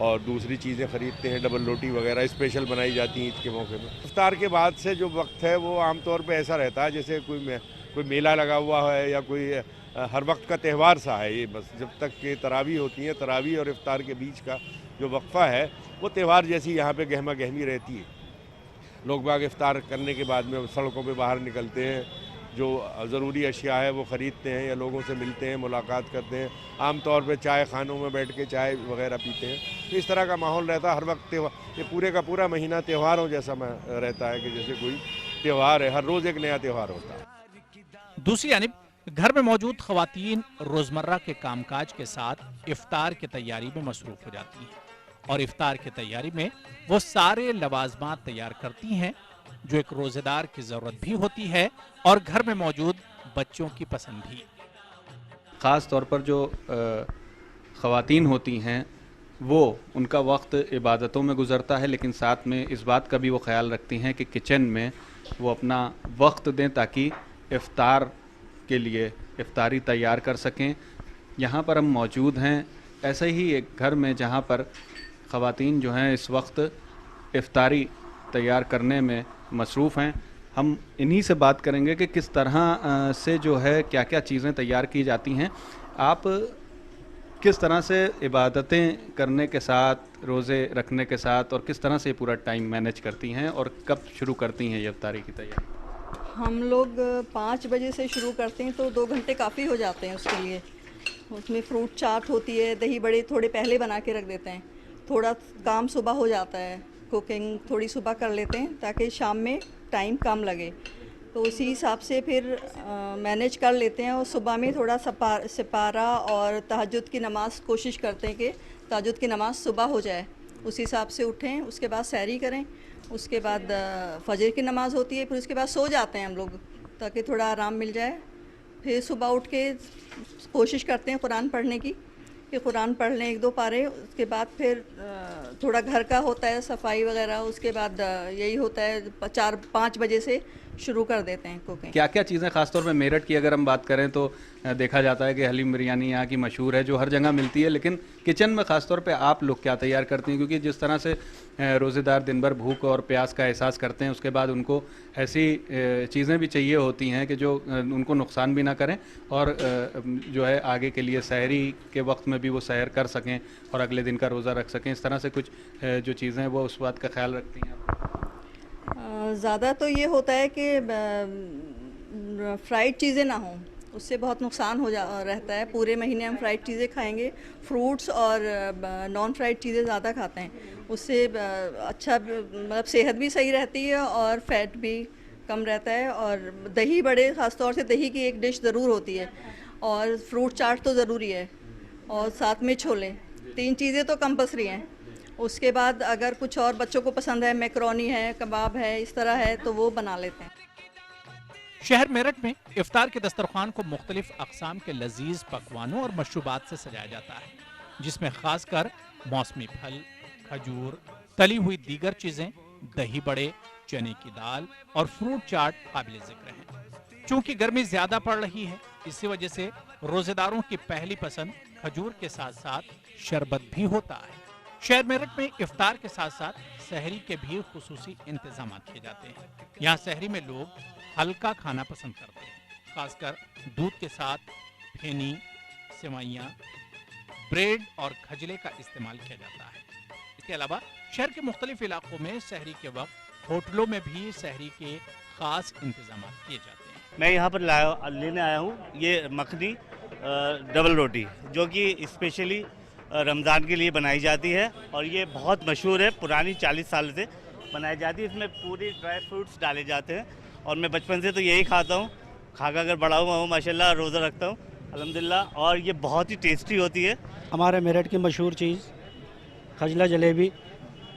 और दूसरी चीज़ें ख़रीदते हैं, डबल रोटी वगैरह स्पेशल बनाई जाती हैं ईद के मौके में। इफ्तार के बाद से जो वक्त है वो आम तौर पे ऐसा रहता है जैसे कोई मेला लगा हुआ है या कोई हर वक्त का त्यौहार सा है। ये बस जब तक के तरावी होती हैं, तरावी और इफ्तार के बीच का जो वक्फ़ा है वो त्यौहार जैसी यहाँ पे गहमा गहमी रहती है। लोग बाग इफ्तार करने के बाद में सड़कों पे बाहर निकलते हैं, जो ज़रूरी अशिया है वो ख़रीदते हैं या लोगों से मिलते हैं, मुलाकात करते हैं। आम तौर पे चाय खानों में बैठ के चाय वगैरह पीते हैं। तो इस तरह का माहौल रहता है हर वक्त। ये पूरे का पूरा महीना त्योहारों जैसा रहता है कि जैसे कोई त्यौहार है, हर रोज़ एक नया त्यौहार होता है। दूसरी जानिब घर में मौजूद ख़वातीन रोज़मर्रा के कामकाज के साथ इफ्तार की तैयारी में मसरूफ़ हो जाती हैं और इफ्तार की तैयारी में वो सारे लवाजमात तैयार करती हैं जो एक रोज़ेदार की ज़रूरत भी होती है और घर में मौजूद बच्चों की पसंद भी। ख़ास तौर पर जो ख़वातीन होती हैं वो उनका वक्त इबादतों में गुज़रता है, लेकिन साथ में इस बात का भी वो ख्याल रखती हैं कि किचन में वो अपना वक्त दें ताकि इफ्तार के लिए इफ्तारी तैयार कर सकें। यहाँ पर हम मौजूद हैं ऐसे ही एक घर में जहाँ पर ख़वातीन जो हैं इस वक्त इफ्तारी तैयार करने में मसरूफ़ हैं। हम इन्हीं से बात करेंगे कि किस तरह से जो है क्या क्या चीज़ें तैयार की जाती हैं। आप किस तरह से इबादतें करने के साथ, रोज़े रखने के साथ और किस तरह से पूरा टाइम मैनेज करती हैं और कब शुरू करती हैं ये इफ्तारी की तैयारी? हम लोग 5 बजे से शुरू करते हैं तो 2 घंटे काफ़ी हो जाते हैं उसके लिए। उसमें फ्रूट चाट होती है, दही बड़े थोड़े पहले बना के रख देते हैं। थोड़ा काम सुबह हो जाता है, कुकिंग थोड़ी सुबह कर लेते हैं ताकि शाम में टाइम कम लगे। तो उसी हिसाब से फिर मैनेज कर लेते हैं और सुबह में थोड़ा सिपारा और तहज्जुद की नमाज़ कोशिश करते हैं कि तहज्जुद की नमाज़ सुबह हो जाए। उस हिसाब से उठें, उसके बाद सैरी करें, उसके बाद फजर की नमाज़ होती है, फिर उसके बाद सो जाते हैं हम लोग ताकि थोड़ा आराम मिल जाए। फिर सुबह उठ के कोशिश करते हैं कुरान पढ़ने की कि कुरान पढ़ लें 1-2 पारे। उसके बाद फिर थोड़ा घर का होता है सफाई वगैरह। उसके बाद यही होता है 4-5 बजे से शुरू कर देते हैं कुकिंग। क्या क्या चीज़ें ख़ासतौर पे मेरठ की अगर हम बात करें तो देखा जाता है कि हलीम बिरयानी यहाँ की मशहूर है जो हर जगह मिलती है, लेकिन किचन में ख़ासतौर पे आप लोग क्या तैयार करती हैं? क्योंकि जिस तरह से रोज़ेदार दिन भर भूख और प्यास का एहसास करते हैं, उसके बाद उनको ऐसी चीज़ें भी चाहिए होती हैं कि जो उनको नुकसान भी ना करें और जो है आगे के लिए सहरी के वक्त में भी वो सहर कर सकें और अगले दिन का रोज़ा रख सकें। इस तरह से कुछ जो चीज़ें हैं वो उस बात का ख्याल रखती हैं? ज़्यादा तो ये होता है कि फ्राइड चीज़ें ना हों, उससे बहुत नुकसान रहता है। पूरे महीने हम फ्राइड चीज़ें खाएंगे, फ्रूट्स और नॉन फ्राइड चीज़ें ज़्यादा खाते हैं, उससे अच्छा मतलब सेहत भी सही रहती है और फैट भी कम रहता है। और दही बड़े, ख़ास तौर से दही की एक डिश ज़रूर होती है और फ्रूट चाट तो ज़रूरी है और साथ में छोले, 3 चीज़ें तो कंपल्सरी हैं। उसके बाद अगर कुछ और बच्चों को पसंद है, मैकरोनी है, कबाब है, इस तरह है तो वो बना लेते हैं। शहर मेरठ में इफ्तार के दस्तरखान को मुख्तलिफ अक़साम के लजीज पकवानों और मशरूबात से सजाया जाता है, जिसमें खासकर मौसमी फल, खजूर, तली हुई दीगर चीज़ें, दही बड़े, चने की दाल और फ्रूट चाट काबिल ज़िक्र हैं। चूँकि गर्मी ज़्यादा पड़ रही है, इसी वजह से रोज़ेदारों की पहली पसंद खजूर के साथ साथ शरबत भी होता है। शहर मेरठ में इफ्तार के साथ साथ सहरी के भी खुसूसी इंतजाम किए जाते हैं। यहाँ सहरी में लोग हल्का खाना पसंद करते हैं, खासकर दूध के साथ फेनी, सेवइयाँ, ब्रेड और खजले का इस्तेमाल किया जाता है। इसके अलावा शहर के मुख्तलिफ इलाकों में सहरी के वक्त होटलों में भी सहरी के खास इंतजाम किए जाते हैं। मैं यहाँ पर लेने आया हूँ ये मखनी डबल रोटी, जो कि स्पेशली रमज़ान के लिए बनाई जाती है और ये बहुत मशहूर है, पुरानी 40 साल से बनाई जाती है। इसमें पूरी ड्राई फ्रूट्स डाले जाते हैं और मैं बचपन से तो यही खाता हूँ, खा कर बड़ा हुआ हूँ माशाल्लाह, रोज़ा रखता हूँ अल्हम्दुलिल्लाह, और ये बहुत ही टेस्टी होती है। हमारे मेरठ की मशहूर चीज़ खजला जलेबी,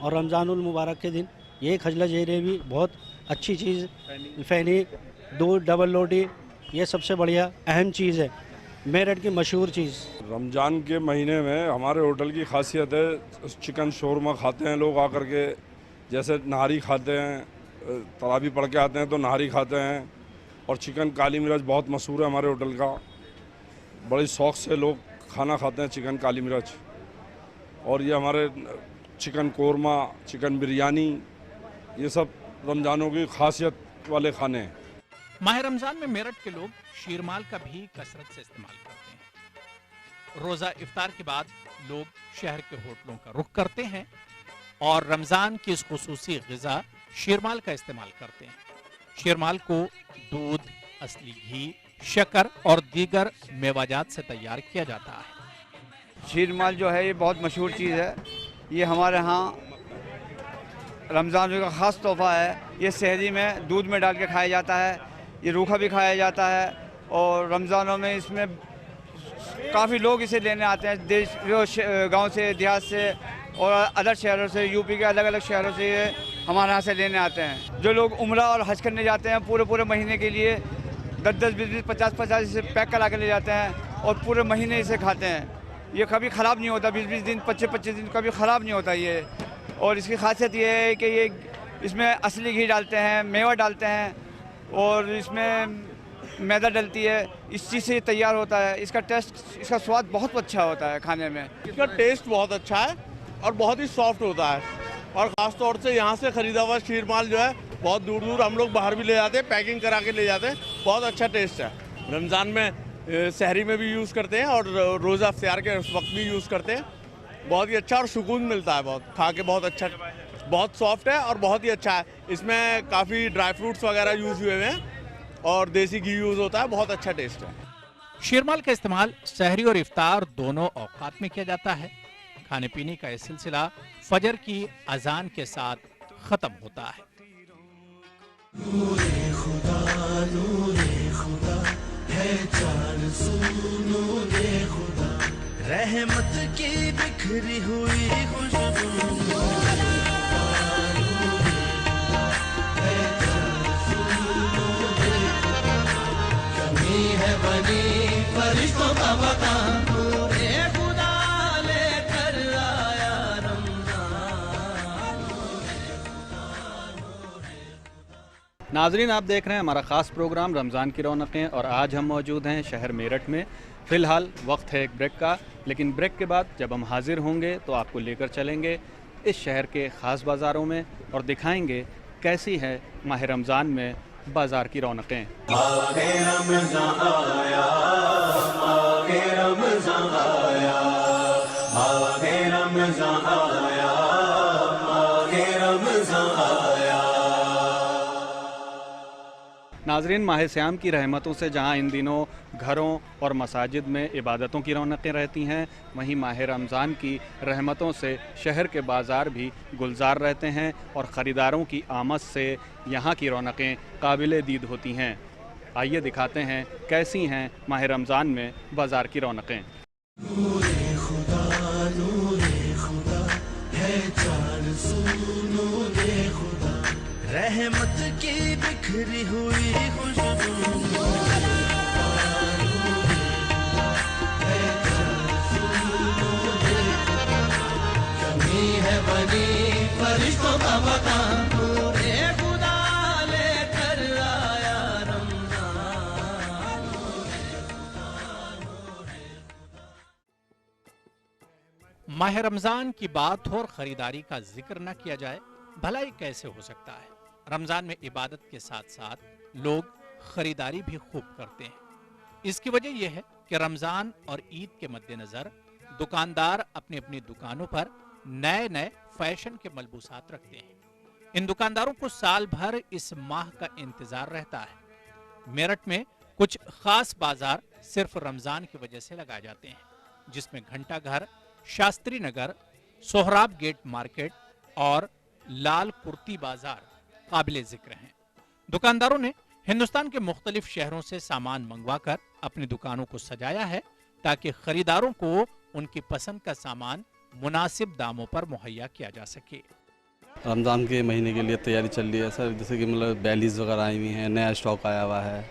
और रमज़ानुल मुबारक के दिन ये खजला जलेबी बहुत अच्छी चीज़, फैनी, दूध, डबल रोटी, ये सबसे बढ़िया अहम चीज़ है। मेरठ की मशहूर चीज़। रमज़ान के महीने में हमारे होटल की खासियत है चिकन शोरमा खाते हैं लोग आकर के, जैसे नहारी खाते हैं, तरावी पढ़ के आते हैं तो नहारी खाते हैं, और चिकन काली मिर्च बहुत मशहूर है हमारे होटल का। बड़ी शौक़ से लोग खाना खाते हैं चिकन काली मिर्च। और ये हमारे चिकन कोरमा, चिकन बिरयानी, ये सब रमज़ानों की खासियत वाले खाने हैं। माह रमज़ान में मेरठ के लोग शीरमाल का भी कसरत से इस्तेमाल करते हैं। रोज़ा इफ्तार के बाद लोग शहर के होटलों का रुख करते हैं और रमज़ान की इस खुसूसी ग़िज़ा शीरमाल का इस्तेमाल करते हैं। शीरमाल को दूध, असली घी, शक्कर और दीगर मेवाजात से तैयार किया जाता है। शीरमाल जो है ये बहुत मशहूर चीज़ है। ये हमारे यहाँ रमज़ान का ख़ास तोहफ़ा है। ये सहरी में दूध में डाल के खाया जाता है, ये रूखा भी खाया जाता है, और रमज़ानों में इसमें काफ़ी लोग इसे लेने आते हैं, देश गांव से, देहात से और अदर शहरों से, यूपी के अलग अलग शहरों से ये हमारे यहाँ से लेने आते हैं। जो लोग उम्रा और हज करने जाते हैं पूरे महीने के लिए 10-10, 20-20, 50-50 इसे पैक करा के ले जाते हैं और पूरे महीने इसे खाते हैं। ये कभी ख़राब नहीं होता, 20-20 दिन, 25-25 दिन कभी ख़राब नहीं होता ये। और इसकी खासियत ये है कि ये इसमें असली घी डालते हैं, मेवा डालते हैं और इसमें मैदा डलती है, इस चीज़ से तैयार होता है। इसका टेस्ट, इसका स्वाद बहुत अच्छा होता है खाने में। इसका टेस्ट बहुत अच्छा है और बहुत ही सॉफ्ट होता है, और ख़ास तौर से यहाँ से ख़रीदा हुआ शीरमाल जो है बहुत दूर दूर हम लोग बाहर भी ले जाते हैं, पैकिंग करा के ले जाते हैं। बहुत अच्छा टेस्ट है। रमज़ान में सहरी में भी यूज़ करते हैं और रोज़ा इफ्तार के उस वक्त भी यूज़ करते हैं। बहुत ही अच्छा और सुकून मिलता है, बहुत खा के बहुत अच्छा, बहुत सॉफ्ट है और बहुत ही अच्छा है। इसमें काफ़ी ड्राई फ्रूट्स वगैरह यूज़ हुए हुए हैं और देसी घी यूज़ होता है। बहुत अच्छा टेस्ट है। शीरमाल का इस्तेमाल सहरी और इफ्तार दोनों औकात में किया जाता है। खाने पीने का यह सिलसिला फजर की अजान के साथ खत्म होता है। नूरे खुदा है चार सू नूरे खुदा, रहमत की बिखरी हुई खुशबू। कमी है बनी फरिश्तों का मकान, नूरे खुदा लेकर आया रमज़ान। नाजरीन, आप देख रहे हैं हमारा ख़ास प्रोग्राम रमज़ान की रौनकें, और आज हम मौजूद हैं शहर मेरठ में। फ़िलहाल वक्त है एक ब्रेक का, लेकिन ब्रेक के बाद जब हम हाजिर होंगे तो आपको लेकर चलेंगे इस शहर के ख़ास बाज़ारों में और दिखाएंगे कैसी है माह रमज़ान में बाज़ार की रौनकें। माहे रमज़ान आया, माहे रमज़ान आया, माहे रमज़ान आया, माहे रमज़ान आया। नाजरीन, माह सियाम की रहमतों से जहां इन दिनों घरों और मसाजिद में इबादतों की रौनकें रहती हैं, वहीं माह रमज़ान की रहमतों से शहर के बाज़ार भी गुलजार रहते हैं और ख़रीदारों की आमद से यहाँ की रौनकें काबिल दीद होती हैं। आइए दिखाते हैं कैसी हैं माह रमज़ान में बाज़ार की रौनकें। नूरे खुदा है चार सू नूरे खुदा, रहमत की बिखरी हुई खुशबू। कमी है बनी फरिश्तों का मकान, नूरे खुदा लेकर आया रमज़ान। माह रमज़ान की बात हो और ख़रीदारी का जिक्र न किया जाए, भलाई कैसे हो सकता है। रमज़ान में इबादत के साथ साथ लोग ख़रीदारी भी खूब करते हैं। इसकी वजह यह है कि रमज़ान और ईद के मद्देनज़र दुकानदार अपनी अपनी दुकानों पर नए नए फैशन के मलबूसात रखते हैं। इन दुकानदारों को साल भर इस माह का इंतज़ार रहता है। मेरठ में कुछ खास बाजार सिर्फ रमज़ान की वजह से लगाए जाते हैं, जिसमें घंटा घर, शास्त्री नगर, सोहराब गेट मार्केट और लाल कुर्ती बाजार काबिले जिक्र हैं। दुकानदारों ने हिंदुस्तान के मुख्तलिफ शहरों से सामान मंगवाकर अपनी दुकानों को सजाया है ताकि खरीदारों को उनकी पसंद का सामान मुनासिब दामों पर मुहैया किया जा सके। रमज़ान के महीने के लिए तैयारी चल रही है सर, जैसे कि मतलब बैलीज वगैरह आई हुई हैं, नया स्टॉक आया हुआ है,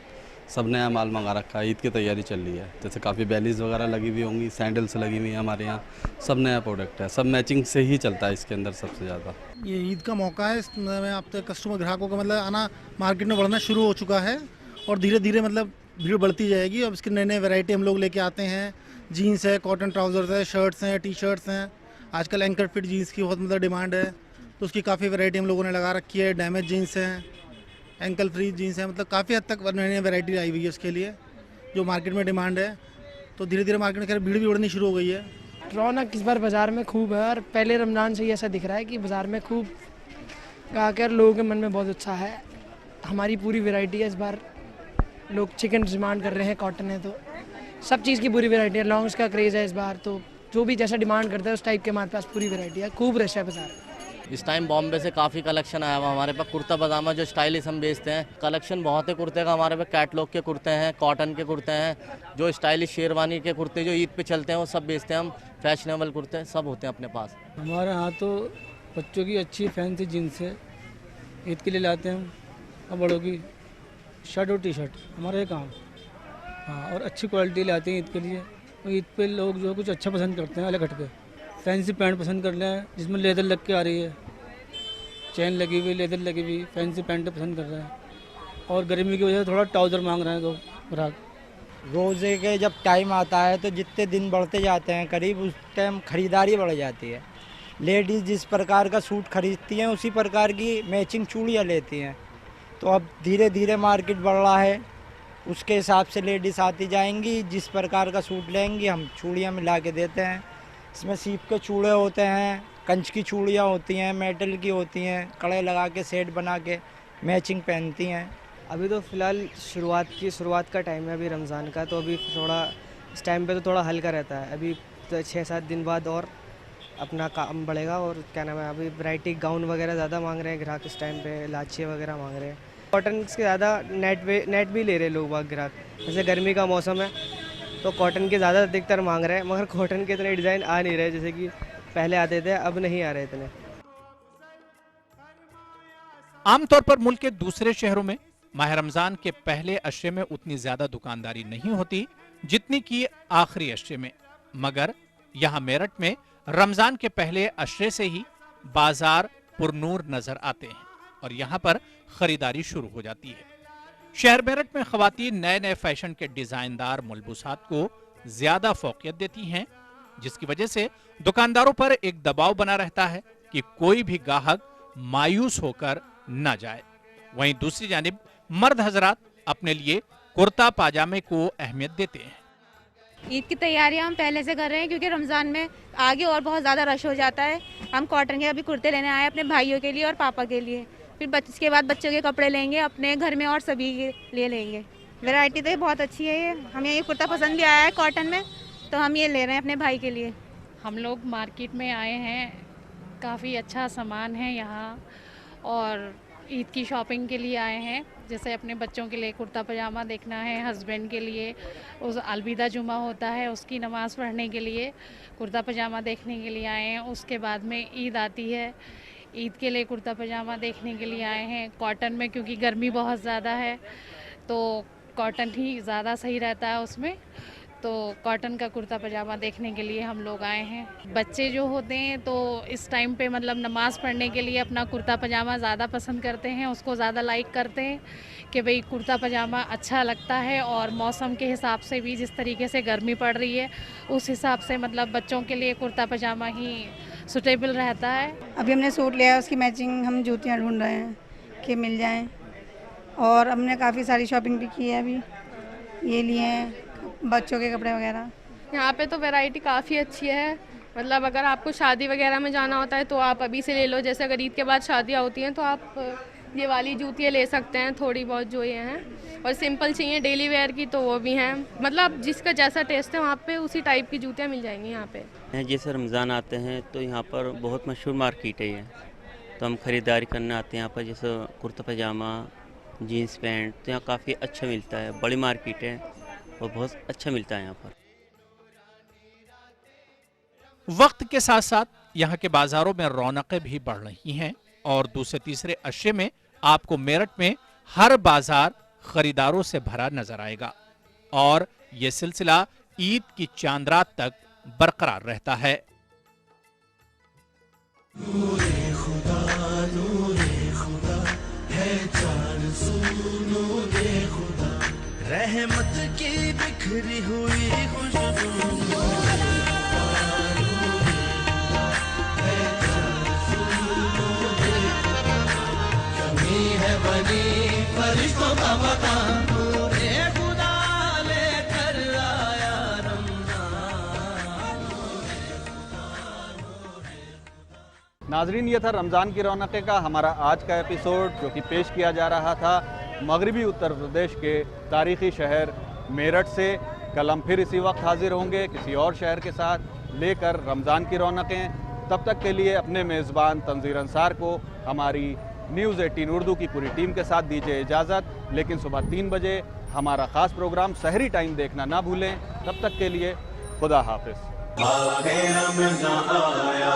सब नया माल मंगा रखा है, ईद की तैयारी चल रही है। जैसे काफ़ी बैलीज वगैरह लगी हुई होंगी, सैंडल्स लगी हुई हैं हमारे यहाँ, सब नया प्रोडक्ट है, सब मैचिंग से ही चलता है इसके अंदर सबसे ज़्यादा। ये ईद का मौका है, इसमें आप तक कस्टमर ग्राहकों का मतलब आना मार्केट में बढ़ना शुरू हो चुका है और धीरे धीरे मतलब भीड़ बढ़ती जाएगी। अब इसके नए नए वैरायटी हम लोग लेके आते हैं, जीन्स है, कॉटन ट्राउज़र्स है, शर्ट्स हैं, टी शर्ट्स हैं। आजकल एंकर फिट जीन्स की बहुत मतलब डिमांड है, तो उसकी काफ़ी वैरायटी हम लोगों ने लगा रखी है। डैमेज जीन्स हैं, एंकल फ्री जीन्स है, मतलब काफ़ी हद तक नई नई वैरायटी आई हुई है उसके लिए, जो मार्केट में डिमांड है। तो धीरे धीरे मार्केट में खैर भीड़ भी बढ़नी शुरू हो गई है। रौनक इस बार बाज़ार में खूब है और पहले रमज़ान से ही ऐसा दिख रहा है कि बाज़ार में खूब आकर लोगों के मन में बहुत उत्साह है। हमारी पूरी वैरायटी है इस बार, लोग चिकन डिमांड कर रहे हैं, कॉटन है, तो सब चीज़ की पूरी वैरायटी है। लॉन्ग्स का क्रेज़ है इस बार, तो जो भी जैसा डिमांड करता है उस टाइप के हमारे पास पूरी वैरायटी है। खूब रश है बाज़ार। इस टाइम बॉम्बे से काफ़ी कलेक्शन आया हुआ हमारे पास, कुर्ता पजामा जो स्टाइलिश हम बेचते हैं, कलेक्शन बहुत है कुर्ते का हमारे पास। कैटलॉग के कुर्ते हैं, कॉटन के कुर्ते हैं, जो स्टाइलिश शेरवानी के कुर्ते जो ईद पे चलते हैं वो सब बेचते हैं हम। फैशनेबल कुर्ते सब होते हैं अपने पास। हमारे यहाँ तो बच्चों की अच्छी फैंसी जीन्स है, ईद के लिए लाते हैं हम, और बड़ों की शर्ट और टी शर्ट हमारे यहाँ काम। हाँ, और अच्छी क्वालिटी लाते हैं ईद के लिए। और ईद पे लोग जो कुछ अच्छा पसंद करते हैं, अलग हट के फैंसी पैंट पसंद कर रहे हैं जिसमें लेदर लग के आ रही है, चैन लगी हुई, लेदर लगी हुई, फैंसी पैंट पसंद कर रहे हैं। और गर्मी की वजह से थोड़ा ट्राउज़र मांग रहे हैं तो ग्राहक। रोज़े के जब टाइम आता है तो जितने दिन बढ़ते जाते हैं करीब, उस टाइम ख़रीदारी बढ़ जाती है। लेडीज़ जिस प्रकार का सूट खरीदती हैं उसी प्रकार की मैचिंग चूड़ियाँ लेती हैं। तो अब धीरे धीरे मार्केट बढ़ रहा है, उसके हिसाब से लेडीज़ आती जाएंगी, जिस प्रकार का सूट लेंगी हम चूड़ियाँ मिला के देते हैं। इसमें सीप के चूड़े होते हैं, कंच की चूड़ियाँ होती हैं, मेटल की होती हैं, कड़े लगा के सेट बना के मैचिंग पहनती हैं। अभी तो फ़िलहाल शुरुआत का टाइम है अभी रमज़ान का, तो अभी थोड़ा इस टाइम पे तो थोड़ा हल्का रहता है। अभी तो 6-7 दिन बाद और अपना काम बढ़ेगा। और क्या नाम है, अभी वैरायटी गाउन वगैरह ज़्यादा मांग रहे हैं ग्राहक इस टाइम पे, लाछे वगैरह मांग रहे हैं। कॉटन से ज़्यादा नेट भी ले रहे हैं लोग बाग ग्राहक। जैसे गर्मी का मौसम है तो कॉटन के ज़्यादा अधिकतर मांग रहे हैं, मगर कॉटन के इतने डिज़ाइन आ नहीं रहे जैसे कि पहले आते थे, अब नहीं आ रहे इतने। आमतौर पर मुल्क के दूसरे शहरों में माह रमजान के पहले अशरे में उतनी ज्यादा दुकानदारी नहीं होती जितनी की आखिरी अशरे में, मगर यहाँ मेरठ में रमजान के पहले अशरे से ही बाजार पुरनूर नजर आते हैं और यहाँ पर खरीदारी शुरू हो जाती है। शहर मेरठ में खवातीन नए नए फैशन के डिजाइनदार मलबूसात को ज्यादा फोकियत देती हैं, जिसकी वजह से दुकानदारों पर एक दबाव बना रहता है कि कोई भी ग्राहक मायूस होकर न जाए। वहीं दूसरी जानिब मर्द हजरात अपने लिए कुर्ता पाजामे को अहमियत देते हैं। ईद की तैयारियां हम पहले से कर रहे हैं क्योंकि रमज़ान में आगे और बहुत ज़्यादा रश हो जाता है। हम कॉटन के अभी कुर्ते लेने आए अपने भाइयों के लिए और पापा के लिए, फिर इसके बाद बच्चों के कपड़े लेंगे अपने घर में और सभी के लिए लेंगे। वैरायटी तो बहुत अच्छी है, ये हमें ये कुर्ता पसंद भी आया है कॉटन में, तो हम ये ले रहे हैं अपने भाई के लिए। हम लोग मार्केट में आए हैं, काफ़ी अच्छा सामान है यहाँ और ईद की शॉपिंग के लिए आए हैं। जैसे अपने बच्चों के लिए कुर्ता पजामा देखना है, हस्बैंड के लिए उस अलविदा जुमा होता है उसकी नमाज़ पढ़ने के लिए कुर्ता पजामा देखने के लिए आए हैं। उसके बाद में ईद आती है, ईद के लिए कुर्ता पजामा देखने के लिए आए हैं कॉटन में, क्योंकि गर्मी बहुत ज़्यादा है तो कॉटन ही ज़्यादा सही रहता है उसमें, तो कॉटन का कुर्ता पजामा देखने के लिए हम लोग आए हैं। बच्चे जो होते हैं तो इस टाइम पे मतलब नमाज़ पढ़ने के लिए अपना कुर्ता पजामा ज़्यादा पसंद करते हैं, उसको ज़्यादा लाइक करते हैं कि भाई कुर्ता पजामा अच्छा लगता है। और मौसम के हिसाब से भी जिस तरीके से गर्मी पड़ रही है उस हिसाब से मतलब बच्चों के लिए कुर्ता पजामा ही सूटेबल रहता है। अभी हमने सूट लिया है, उसकी मैचिंग हम जूतियाँ ढूंढ रहे हैं कि मिल जाएँ, और हमने काफ़ी सारी शॉपिंग भी की है, अभी ये लिए हैं बच्चों के कपड़े वगैरह। यहाँ पे तो वैरायटी काफ़ी अच्छी है, मतलब अगर आपको शादी वगैरह में जाना होता है तो आप अभी से ले लो। जैसे अगर ईद के बाद शादियाँ होती हैं तो आप ये वाली जूतियाँ ले सकते हैं, थोड़ी बहुत जो ये हैं। और सिंपल चाहिए डेली वेयर की तो वो भी हैं, मतलब जिसका जैसा टेस्ट है वहाँ पे उसी टाइप की जूतियाँ मिल जाएंगी यहाँ पे। जैसे रमज़ान आते हैं तो यहाँ पर बहुत मशहूर मार्केट है ये, तो हम ख़रीदारी करने आते हैं यहाँ पर। जैसे कुर्ता पजामा, जीन्स पैंट तो यहाँ काफ़ी अच्छा मिलता है, बड़ी मार्केट है और बहुत अच्छा मिलता है यहाँ पर। वक्त के साथ साथ यहाँ के बाजारों में रौनकें भी बढ़ रही हैं और दूसरे तीसरे अशरे में आपको मेरठ में हर बाजार खरीदारों से भरा नजर आएगा और ये सिलसिला ईद की चांद रात तक बरकरार रहता है। नूरे खुदा है चार सू नूरे खुदा, रहमत की बिखरी हुई खुशबू। कमी है बनी फरिश्तों का मकान, नूरे खुदा लेकर आया रमजान। नाजरीन, ये था रमज़ान की रौनक़ें का हमारा आज का एपिसोड, जो कि पेश किया जा रहा था मगरबी उत्तर प्रदेश के तारीख़ी शहर मेरठ से। कल हम फिर इसी वक्त हाजिर होंगे किसी और शहर के साथ लेकर रमज़ान की रौनक़ें। तब तक के लिए अपने मेज़बान तंज़ीर अंसार को हमारी न्यूज़ 18 उर्दू की पूरी टीम के साथ दीजिए इजाज़त। लेकिन सुबह 3 बजे हमारा ख़ास प्रोग्राम सहरी टाइम देखना ना भूलें। तब तक के लिए खुदा हाफिज़। आगे रमज़ान आया,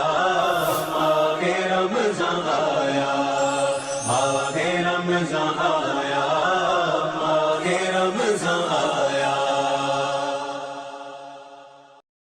आगे रमज़ान आया, आगे रमज़ान आया।